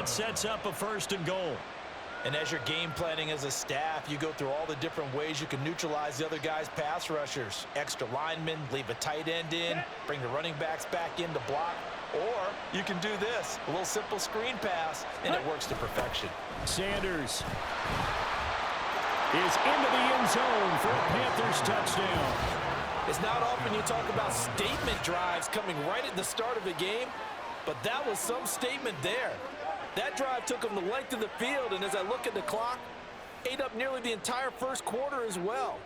that sets up a 1st and goal. And as you're game planning as a staff, you go through all the different ways you can neutralize the other guy's pass rushers. Extra linemen, leave a tight end in, bring the running backs back in to block. Or you can do this, a little simple screen pass, and it works to perfection. Sanders is into the end zone for a Panthers touchdown. It's not often you talk about statement drives coming right at the start of a game, but that was some statement there. That drive took them the length of the field, and as I look at the clock, ate up nearly the entire first quarter as well.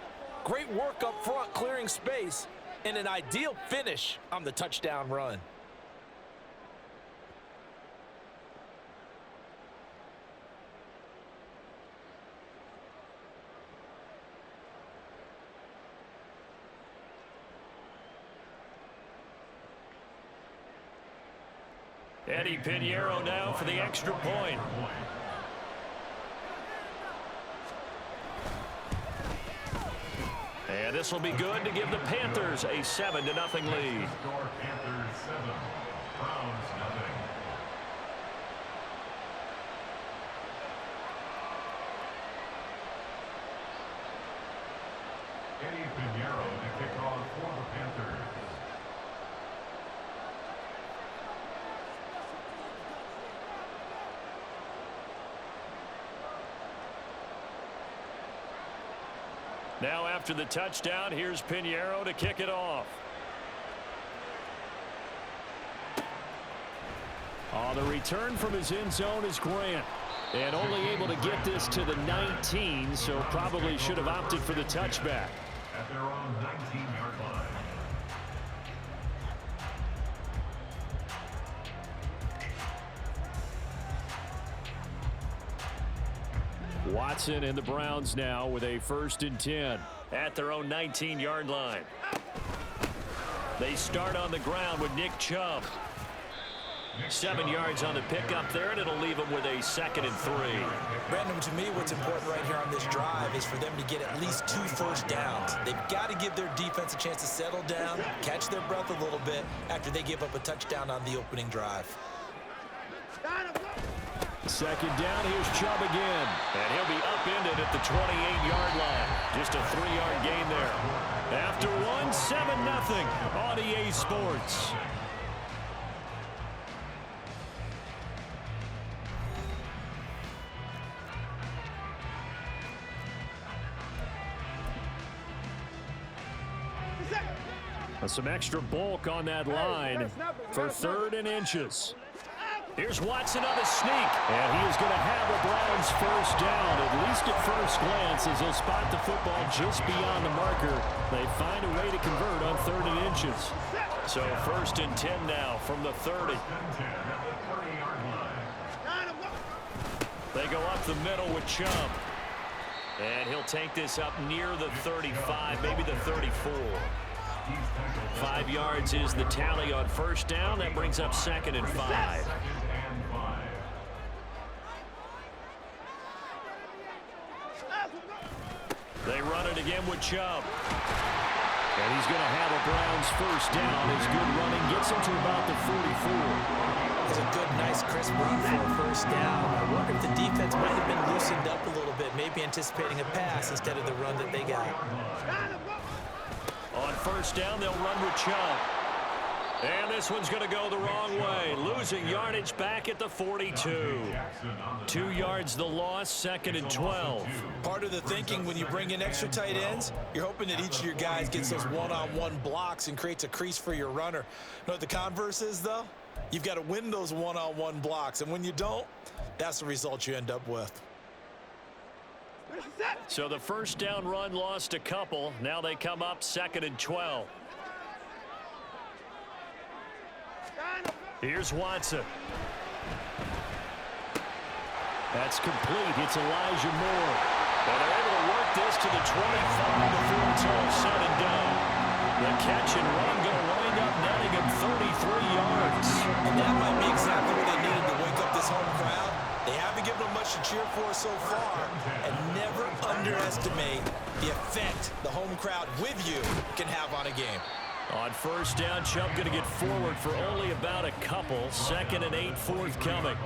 Great work up front, clearing space, and an ideal finish on the touchdown run. Eddie Pinheiro now for the extra point. And this will be good to give the Panthers a 7-0 lead. Panthers 7, Browns 0. Eddie Pinheiro to kick off for the Panthers. Now after the touchdown, here's Pinheiro to kick it off. On the return from his end zone is Grant. And only able to get this to the 19, so probably should have opted for the touchback. At their own 19-yard line. Watson and the Browns now with a 1st and 10 at their own 19-yard line. They start on the ground with Nick Chubb. 7 yards on the pickup there, and it'll leave them with a 2nd and 3. Brandon, to me, what's important right here on this drive is for them to get at least 2 first downs. They've got to give their defense a chance to settle down, catch their breath a little bit after they give up a touchdown on the opening drive. 2nd down, here's Chubb again. And he'll be upended at the 28-yard line. Just a 3-yard gain there. After one, 7-0 on EA Sports. Some extra bulk on that line for 3rd and inches. Here's Watson on the sneak, and he is going to have a Browns 1st down, at least at first glance, as he'll spot the football just beyond the marker. They find a way to convert on 3rd and inches. So 1st and 10 now from the 30. They go up the middle with Chubb. And he'll take this up near the 35, maybe the 34. 5 yards is the tally on 1st down. That brings up 2nd and 5. They run it again with Chubb. And he's going to have a Browns 1st down. His good running gets him to about the 44. It's a good, nice, crisp run for a 1st down. I wonder if the defense might have been loosened up a little bit, maybe anticipating a pass instead of the run that they got. On 1st down, they'll run with Chubb. And this one's going to go the wrong way. Losing yardage back at the 42. 2 yards the loss, 2nd and 12. Part of the thinking when you bring in extra tight ends, you're hoping that each of your guys gets those one-on-one blocks and creates a crease for your runner. You know what the converse is, though? You've got to win those one-on-one blocks. And when you don't, that's the result you end up with. So the 1st down run lost a couple. Now they come up 2nd and 12. Here's Watson. That's complete. It's Elijah Moore. And they're able to work this to the 25 before it's all said and done. The catch and run going to wind up netting him 33 yards. And that might be exactly what they needed to wake up this home crowd. They haven't given them much to cheer for so far. And never underestimate the effect the home crowd with you can have on a game. On 1st down, Chubb going to get forward for only about a couple. 2nd and 8 forthcoming.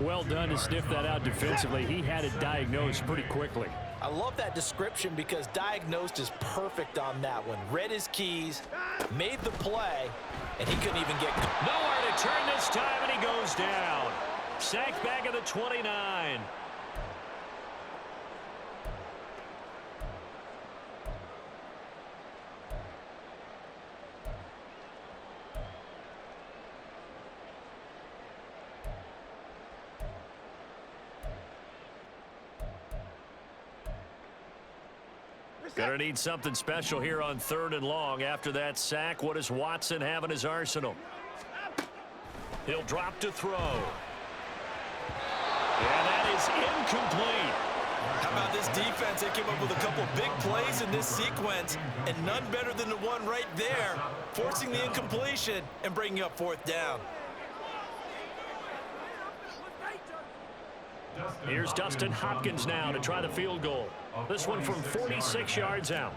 Well done to sniff that out defensively. He had it diagnosed pretty quickly. I love that description because diagnosed is perfect on that one. Read his keys, made the play, and he couldn't even get... Nowhere to turn this time, and he goes down. Sacked back at the 29. Gonna need something special here on 3rd and long. After that sack, what does Watson have in his arsenal? He'll drop to throw. And that is incomplete. How about this defense? They came up with a couple big plays in this sequence, and none better than the one right there, forcing the incompletion and bringing up 4th down. Here's Dustin Hopkins now to try the field goal. This one from 46 yards out.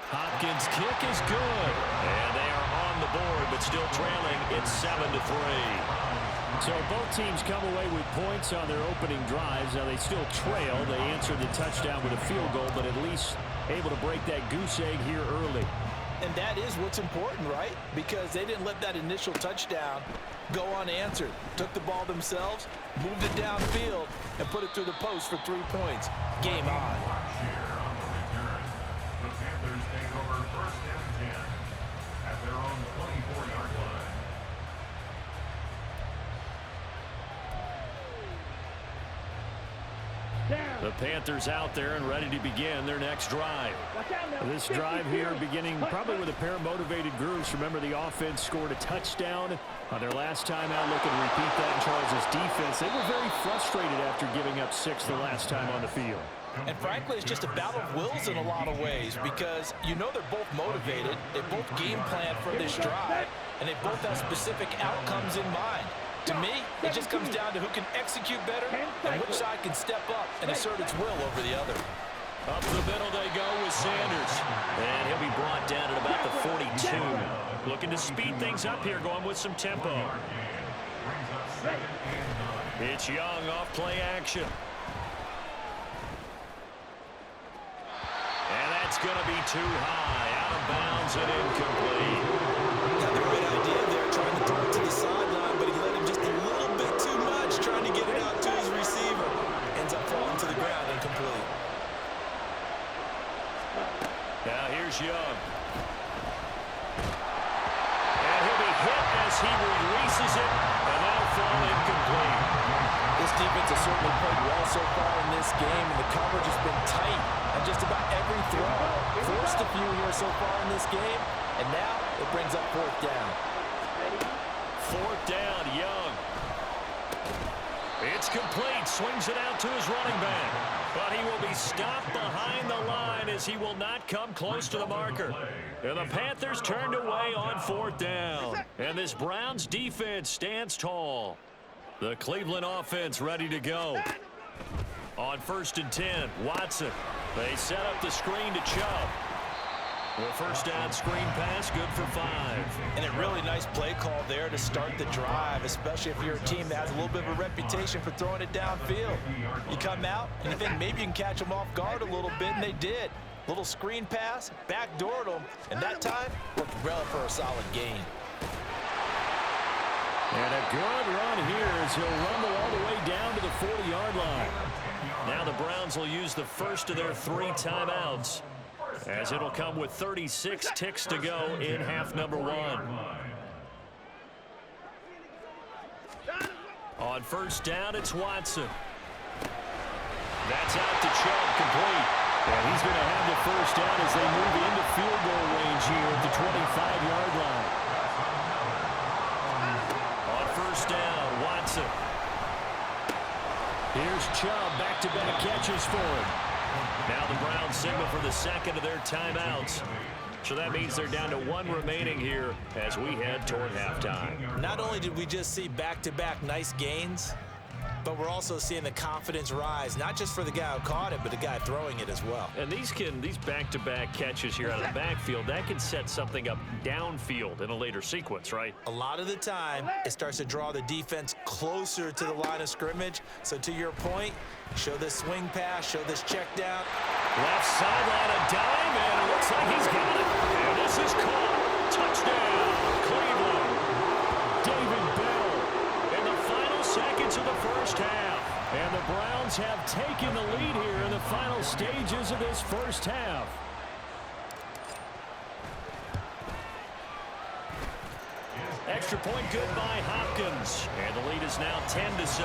Hopkins' kick is good. And they are on the board, but still trailing. It's 7-3. So both teams come away with points on their opening drives. Now they still trail. They answered the touchdown with a field goal, but at least able to break that goose egg here early. And that is what's important, right? Because they didn't let that initial touchdown go unanswered. Took the ball themselves, moved it downfield, and put it through the post for 3 points. Game on. The Panthers take over 1st and 10 at their own 24-yard line. The Panthers out there and ready to begin their next drive. This drive here beginning probably with a pair of motivated groups. Remember, the offense scored a touchdown on their last time out. Looking to repeat that in Charles' defense. They were very frustrated after giving up 6 the last time on the field. And frankly, it's just a battle of wills in a lot of ways because you know they're both motivated. They both game plan for this drive, and they both have specific outcomes in mind. To me, it just comes down to who can execute better and which side can step up and assert its will over the other. Up the middle they go with Sanders. And he'll be brought down at about the 42. Looking to speed things up here, going with some tempo. It's Young off play action. And that's going to be too high. Out of bounds and incomplete. Had the right idea there, trying to throw it to the sideline, but he let him just a little bit too much, trying to get it out to his receiver. Ends up falling to the ground, incomplete. Now here's Young. And he'll be hit as he releases it, and that'll fall incomplete. This defense has certainly played well so far in this game, and the coverage has been tight on just about every throw. Forced a few here so far in this game, and now it brings up 4th down. 4th down, Young. It's complete. Swings it out to his running back. But he will be stopped behind the line as he will not come close to the marker. And the Panthers turned away on 4th down. And this Browns defense stands tall. The Cleveland offense ready to go. On 1st and 10, Watson. They set up the screen to Chubb. The 1st down screen pass, good for 5. And a really nice play call there to start the drive, especially if you're a team that has a little bit of a reputation for throwing it downfield. You come out, and you think maybe you can catch them off guard a little bit, and they did. Little screen pass, backdoored them, and that time worked well for a solid gain. And a good run here as he'll rumble all the way down to the 40-yard line. Now the Browns will use the first of their 3 timeouts, as it'll come with 36 ticks to go in half number 1. On 1st down, it's Watson. That's out to Chubb, complete. And he's going to have the 1st down as they move into field goal range here at the 25-yard line. On 1st down, Watson. Here's Chubb, back-to-back catches for him. Now the Browns signal for the second of their timeouts. So that means they're down to 1 remaining here as we head toward halftime. Not only did we just see back-to-back nice gains, But we're also seeing the confidence rise, not just for the guy who caught it, but the guy throwing it as well. And these back-to-back catches here out of the backfield, that can set something up downfield in a later sequence, right? A lot of the time, it starts to draw the defense closer to the line of scrimmage. So to your point, show this swing pass, show this check down. Left sideline, a dive, and it looks like he's got it. And this is caught. Touchdown, Cleveland. David Bell in the final seconds of the first half. And the Browns have taken the lead here in the final stages of this first half. Extra point good by Hopkins. And the lead is now 10-7.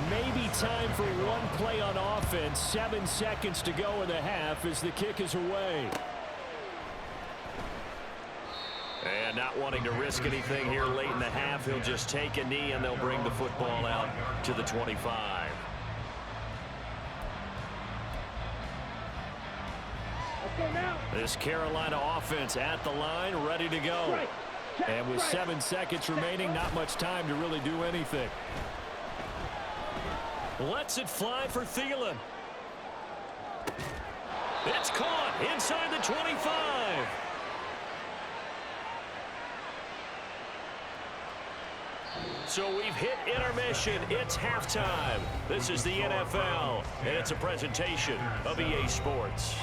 Maybe time for one play on offense. 7 seconds to go in the half as the kick is away. And not wanting to risk anything here late in the half, he'll just take a knee and they'll bring the football out to the 25. This Carolina offense at the line, ready to go. And with 7 seconds remaining, not much time to really do anything. Lets it fly for Thielen. It's caught inside the 25. So we've hit intermission. It's halftime. This is the NFL, and it's a presentation of EA Sports.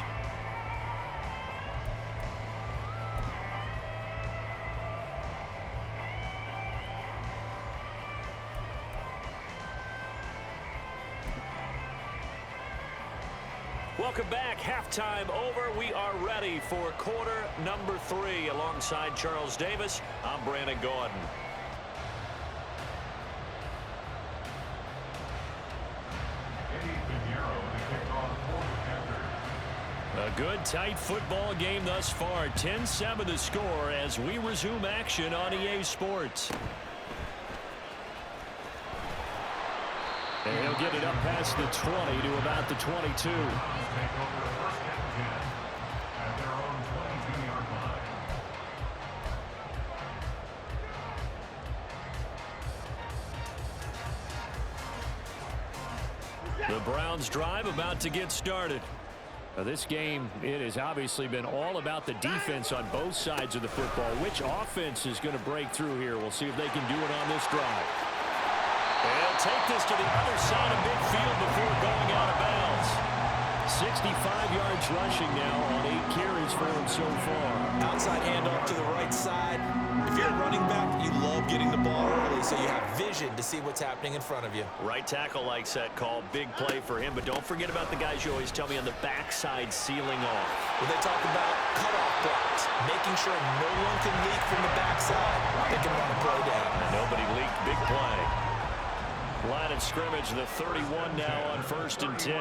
Welcome back. Halftime over. We are ready for quarter number 3. Alongside Charles Davis, I'm Brandon Gaudin. A good, tight football game thus far. 10-7 the score as we resume action on EA Sports. And he'll get it up past the 20 to about the 22. The Browns drive about to get started. This game, it has obviously been all about the defense on both sides of the football. Which offense is going to break through here? We'll see if they can do it on this drive. They'll take this to the other side of midfield before going out of bounds. 65 yards rushing now on 8 carries for him so far. Outside handoff to the right side. If you're a running back, you love getting the ball early so you have vision to see what's happening in front of you. Right tackle likes that call. Big play for him. But don't forget about the guys you always tell me on the backside sealing off. When they talk about cutoff blocks, making sure no one can leak from the backside, they can run a play down. Nobody leaked. Big play. Line of scrimmage, the 31 now on 1st and 10.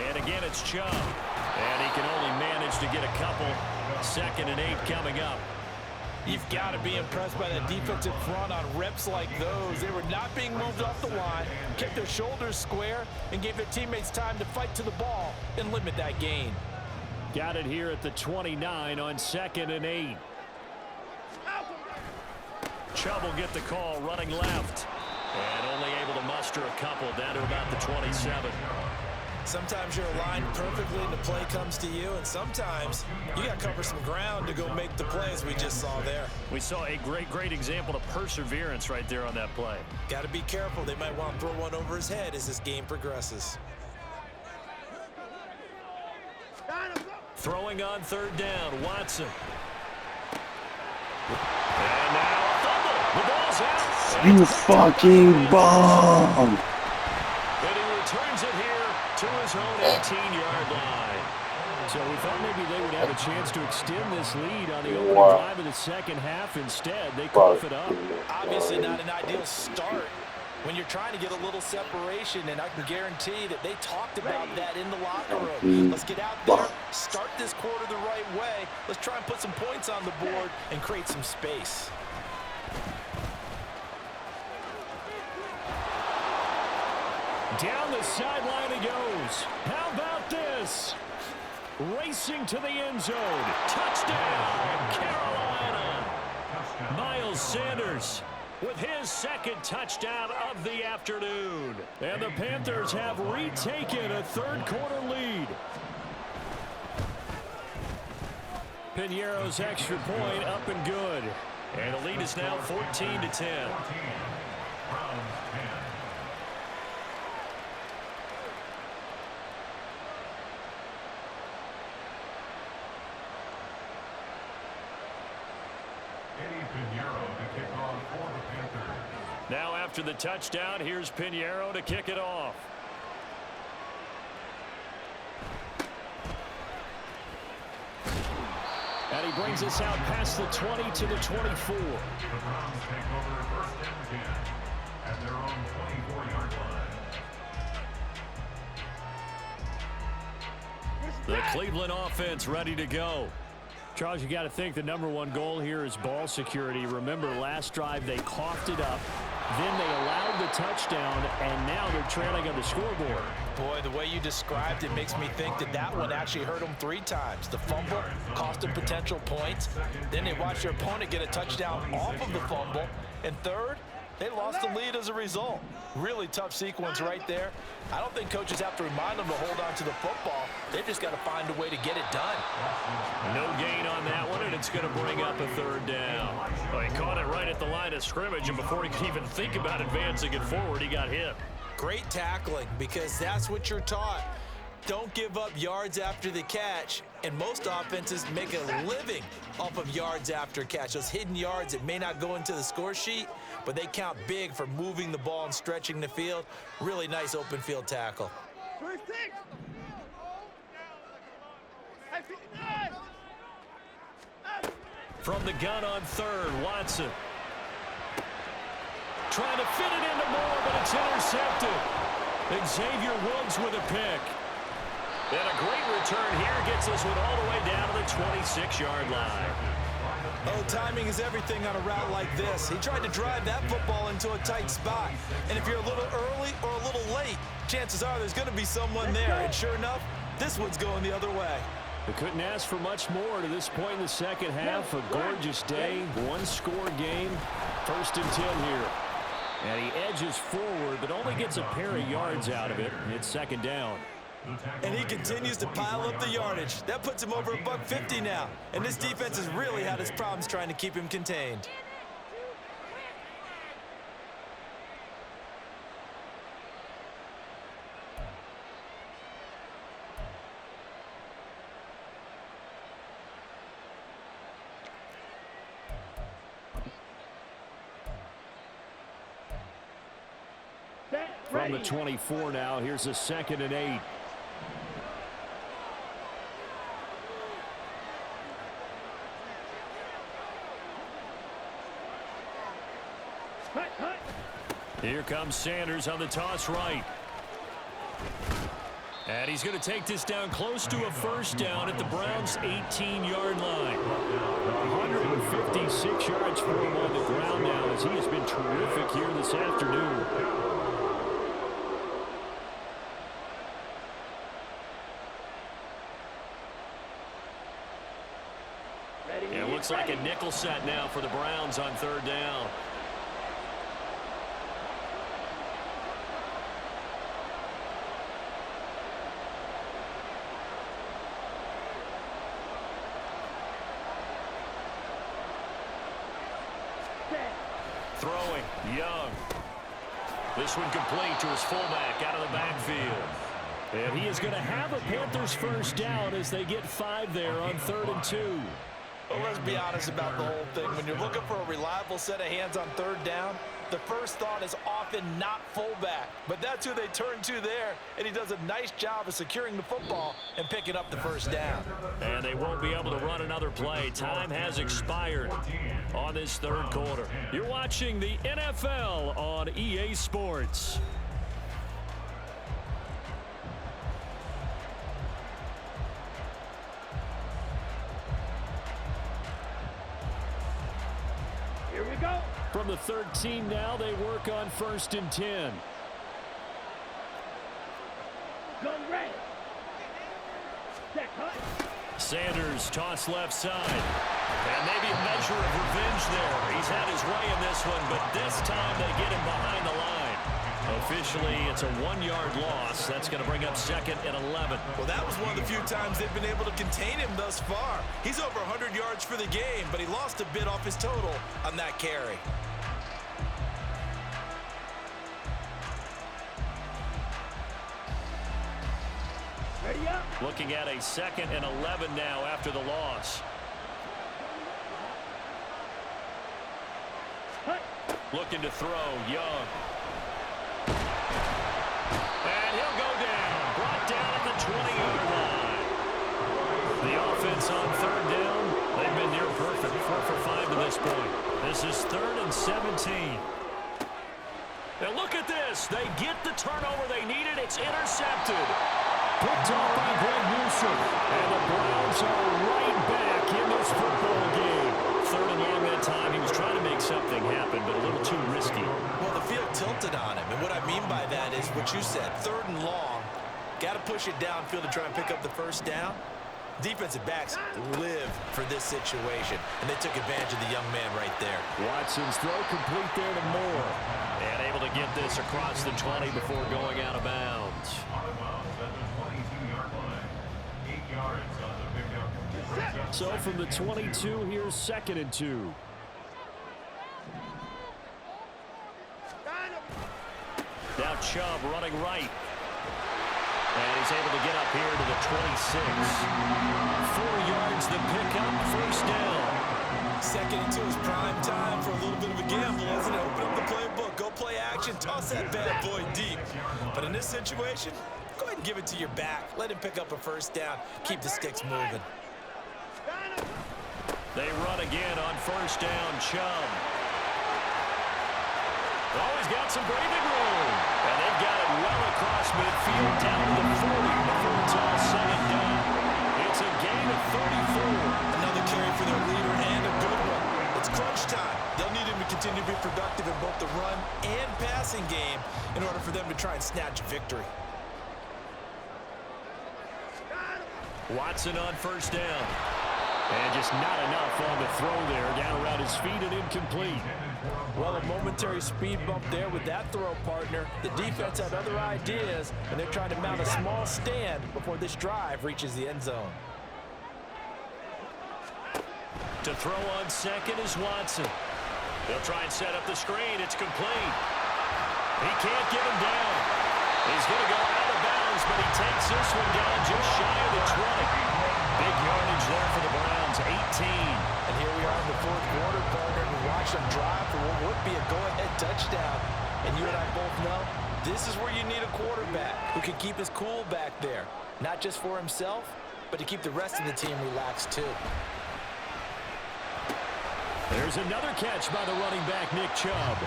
And again, it's Chubb. And he can only manage to get a couple. 2nd and 8 coming up. You've got to be impressed by the defensive front on reps like those. They were not being moved off the line, kept their shoulders square, and gave their teammates time to fight to the ball and limit that gain. Got it here at the 29 on 2nd and 8. Chubb will get the call running left. And only able to muster a couple down to about the 27. Sometimes you're aligned perfectly and the play comes to you, and sometimes you got to cover some ground to go make the play, as we just saw there. We saw a great example of perseverance right there on that play. Got to be careful. They might want to throw one over his head as this game progresses. Throwing on 3rd down, Watson. And now a fumble. The ball's out. You fucking bum! And he returns it here to his own 18-yard line. So we thought maybe they would have a chance to extend this lead on the opening drive of the second half. Instead, they cough it up. Obviously not an ideal start when you're trying to get a little separation, and I can guarantee that they talked about that in the locker room. Let's get out there, start this quarter the right way. Let's try and put some points on the board and create some space. Down the sideline he goes. How about this? Racing to the end zone. Touchdown, Carolina. Miles Sanders with his second touchdown of the afternoon. And the Panthers have retaken a third-quarter lead. Piñeiro's extra point up and good. And the lead is now 14-10. Now after the touchdown, here's Piñeiro to kick it off. And he brings us out past the 20 to the 24. The Browns take over first and 10 at their own 24-yard line. The Cleveland offense ready to go. Charles, you got to think the #1 goal here is ball security. Remember, last drive they coughed it up. Then they allowed the touchdown, and now they're trailing on the scoreboard. Boy, the way you described it makes me think that one actually hurt them 3 times. The fumble cost them potential points. Then they watched their opponent get a touchdown off of the fumble. And third, they lost the lead as a result. Really tough sequence right there. I don't think coaches have to remind them to hold on to the football. They've just got to find a way to get it done. No gain on that one, and it's going to bring up a third down. Well, he caught it right at the line of scrimmage, and before he could even think about advancing it forward, he got hit. Great tackling, because that's what you're taught. Don't give up yards after the catch, and most offenses make a living off of yards after catch. Those hidden yards that may not go into the score sheet, but they count big for moving the ball and stretching the field. Really nice open field tackle. From the gun on third, Watson. Trying to fit it into Moore, but it's intercepted. Xavier Woods with a pick. And a great return here gets this one all the way down to the 26-yard line. Oh, timing is everything on a route like this. He tried to drive that football into a tight spot. And if you're a little early or a little late, chances are there's going to be someone there. And sure enough, this one's going the other way. They couldn't ask for much more to this point in the second half. A gorgeous day, one-score game, 1st and 10 here. And he edges forward, but only gets a pair of yards out of it. It's 2nd down. And he continues to pile up the yardage. That puts him over $150 now. And this defense has really had its problems trying to keep him contained. From the 24 now, here's a 2nd and 8. Here comes Sanders on the toss right. And he's going to take this down close to a 1st down at the Browns' 18-yard line. 156 yards for him on the ground now, as he has been terrific here this afternoon. It looks like a nickel set now for the Browns on 3rd down. Throwing, Young. This one complete to his fullback out of the backfield. And he is going to have a Panthers 1st down as they get 5 there on 3rd and 2. Well, let's be honest about the whole thing. When you're looking for a reliable set of hands on 3rd down, the first thought is often not fullback. But that's who they turn to there, and he does a nice job of securing the football and picking up the 1st down. And they won't be able to run another play. Time has expired on this 3rd quarter. You're watching the NFL on EA Sports. From the 13 now, they work on 1st and 10. Go red. Sanders toss left side. And maybe a measure of revenge there. He's had his way in this one, but this time they get him behind the line. Officially, it's a 1-yard loss. That's going to bring up 2nd and 11. Well, that was one of the few times they've been able to contain him thus far. He's over 100 yards for the game, but he lost a bit off his total on that carry. Looking at a 2nd and 11 now after the loss. Looking to throw, Young. And he'll go down. Brought down at the 20-yard line. The offense on 3rd down. They've been near perfect. 4 for 5 to this point. This is 3rd and 17. Now look at this. They get the turnover they needed. It's intercepted. Picked off by Greg Newsome. And the Browns are right back in this football game. 3rd and long that time. He was trying to make something happen, but a little too risky. Well, the field tilted on him. And what I mean by that is what you said. 3rd and long. Got to push it downfield to try and pick up the 1st down. Defensive backs live for this situation. And they took advantage of the young man right there. Watson's throw complete there to Moore. And able to get this across the 20 before going out of bounds. Out of bounds at the 22-yard line. 8 yards on the pickup. So from the 22, here's 2nd and 2. Now Chubb running right. And he's able to get up here to the 26. 4 yards the pickup, 1st down. 2nd and 2 is prime time for a little bit of a gamble, isn't it? Open up the playbook, go play action, toss that bad boy deep. But in this situation, go ahead and give it to your back. Let him pick up a 1st down. Keep the sticks moving. They run again on 1st down, Chubb. Oh, he's got some breathing room. And they've got it well across midfield down to the 40 before it's all said and done. It's a gain of 34. Another carry for their leader and a good one. It's crunch time. They'll need him to continue to be productive in both the run and passing game in order for them to try and snatch victory. Watson on 1st down. And just not enough on the throw there. Down around his feet and incomplete. Well, a momentary speed bump there with that throw, partner. The defense had other ideas, and they're trying to mount a small stand before this drive reaches the end zone. To throw on 2nd is Watson. They'll try and set up the screen. It's complete. He can't get him down. He's going to go out of bounds, but he takes this one down just shy of the 20. Big yardage there for the Browns, 18. And here we are in the 4th quarter, partner, and watch them drive for what would be a go-ahead touchdown. And you and I both know this is where you need a quarterback who can keep his cool back there. Not just for himself, but to keep the rest of the team relaxed too. There's another catch by the running back, Nick Chubb.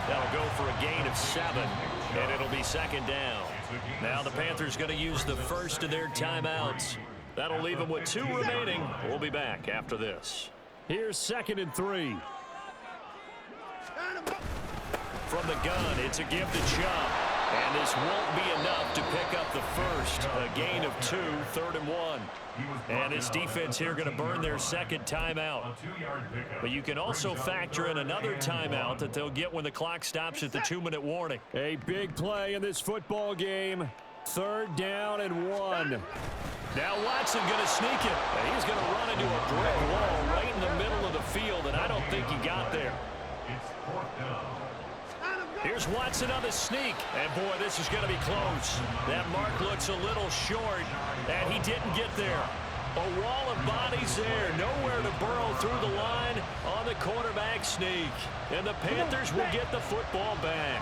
That'll go for a gain of 7, and it'll be 2nd down. Now the Panthers going to use the first of their timeouts. That'll leave them with 2 remaining. We'll be back after this. Here's 2nd and 3. From the gun, it's a give to Chubb. And this won't be enough to pick up the first. A gain of 2, 3rd and 1. And this defense here going to burn their 2nd timeout. But you can also factor in another timeout that they'll get when the clock stops at the 2-minute warning. A big play in this football game. 3rd down and 1. Now Watson going to sneak it. And he's going to run into a brick wall right in the middle of the field, and I don't think he got there. Here's Watson on the sneak. And, boy, this is going to be close. That mark looks a little short, and he didn't get there. A wall of bodies there. Nowhere to burrow through the line on the quarterback sneak. And the Panthers will get the football back.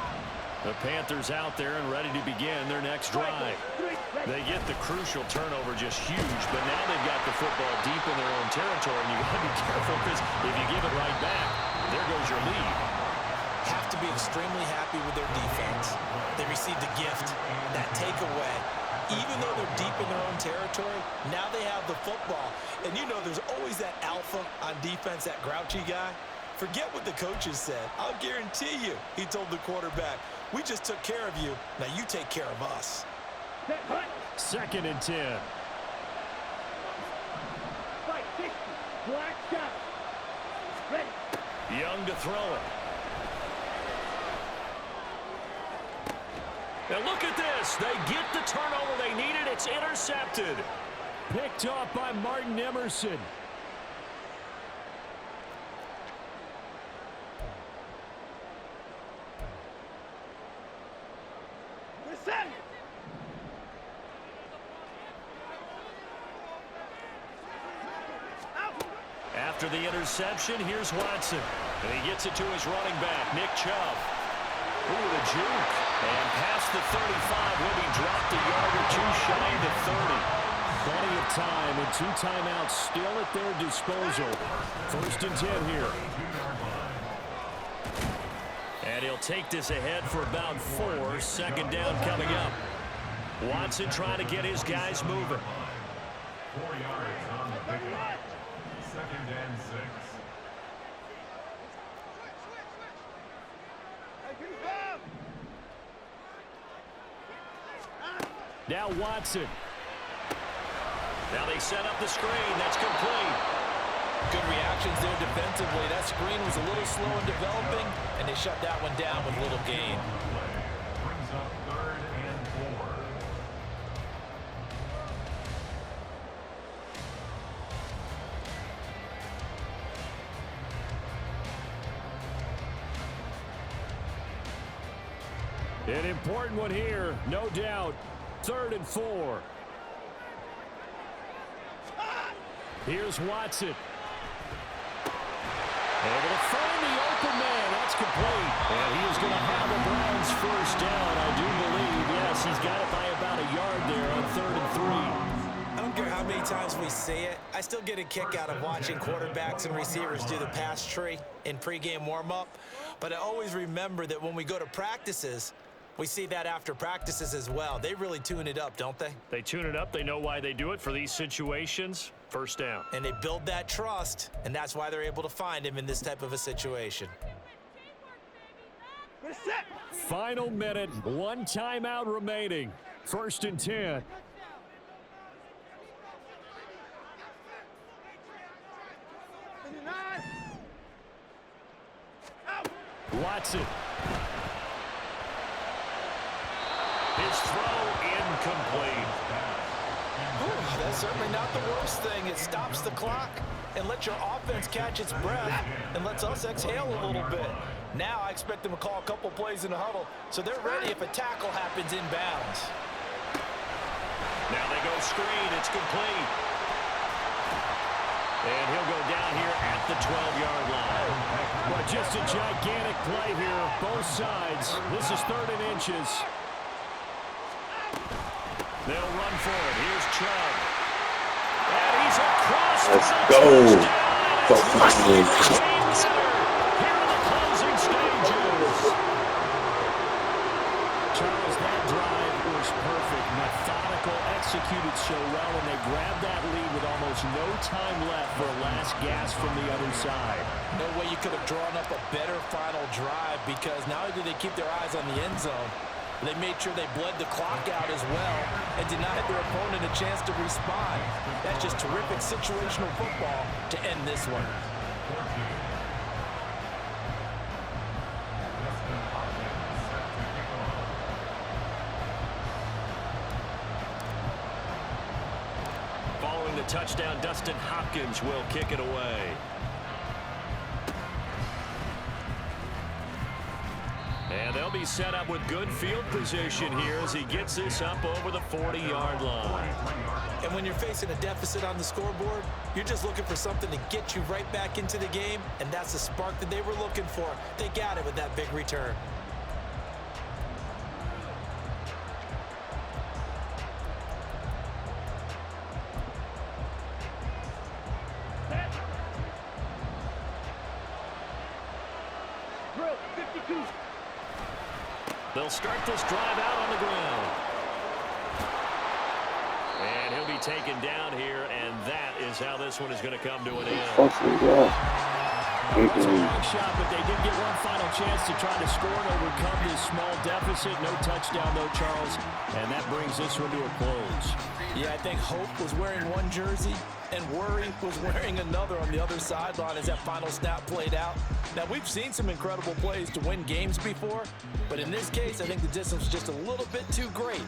The Panthers out there and ready to begin their next drive. They get the crucial turnover, just huge, but now they've got the football deep in their own territory, and you've got to be careful because if you give it right back, there goes your lead. Have to be extremely happy with their defense. They received a gift, that takeaway. Even though they're deep in their own territory, now they have the football. And you know there's always that alpha on defense, that grouchy guy. Forget what the coaches said. I'll guarantee you, he told the quarterback, we just took care of you. Now you take care of us. 2nd and 10. Young to throw it. And look at this. They get the turnover they needed. It's intercepted. Picked off by Martin Emerson. After the interception, here's Watson. And he gets it to his running back, Nick Chubb. Ooh, the juke. And past the 35 when he dropped a yard or two shy to 30. Plenty of time and 2 timeouts still at their disposal. 1st and 10 here. And he'll take this ahead for about 4. 2nd down coming up. Watson trying to get his guys moving. 4 yards on the pickup. 2nd and 6. Now Watson. Now they set up the screen. That's complete. Good reactions there defensively. That screen was a little slow in developing, and they shut that one down with little gain. Brings up 3rd and 4. An important one here, no doubt. 3rd and 4. Here's Watson. Able to find the open man. That's complete. And he is going to have the Browns 1st down, I do believe. Yes, he's got it by about a yard there on 3rd and 3. I don't care how many times we see it. I still get a kick out of watching quarterbacks and receivers do the pass tree in pregame warm-up. But I always remember that when we go to practices, we see that after practices as well. They really tune it up, don't they? They tune it up. They know why they do it for these situations. 1st down. And they build that trust, and that's why they're able to find him in this type of a situation. Final minute, 1 timeout remaining. 1st and 10. Watson. His throw incomplete. That's certainly not the worst thing. It stops the clock and lets your offense catch its breath and lets us exhale a little bit. Now I expect them to call a couple plays in the huddle so they're ready if a tackle happens inbounds. Now they go screen. It's complete. And he'll go down here at the 12-yard line. Well, just a gigantic play here, both sides. This is 3rd and inches. They'll run for it. Here's Chubb. And he's across. Let's go. Here in the closing stages. Charles, that drive was perfect. Methodical, executed so well, and they grabbed that lead with almost no time left for a last gasp from the other side. No way you could have drawn up a better final drive because not only did they keep their eyes on the end zone, they made sure they bled the clock out as well and denied their opponent a chance to respond. That's just terrific situational football to end this one. Following the touchdown, Dustin Hopkins will kick it away. And they'll be set up with good field position here as he gets this up over the 40-yard line. And when you're facing a deficit on the scoreboard, you're just looking for something to get you right back into the game, and that's the spark that they were looking for. They got it with that big return. They'll start this drive out on the ground. And he'll be taken down here, and that is how this one is going to come to an end. Fuck me, yeah. It was a long shot, but they did get one final chance to try to score and overcome this small deficit. No touchdown, though, Charles. And that brings this one to a close. Yeah, I think hope was wearing one jersey, and Worry was wearing another on the other sideline as that final snap played out. Now, we've seen some incredible plays to win games before, but in this case, I think the distance was just a little bit too great.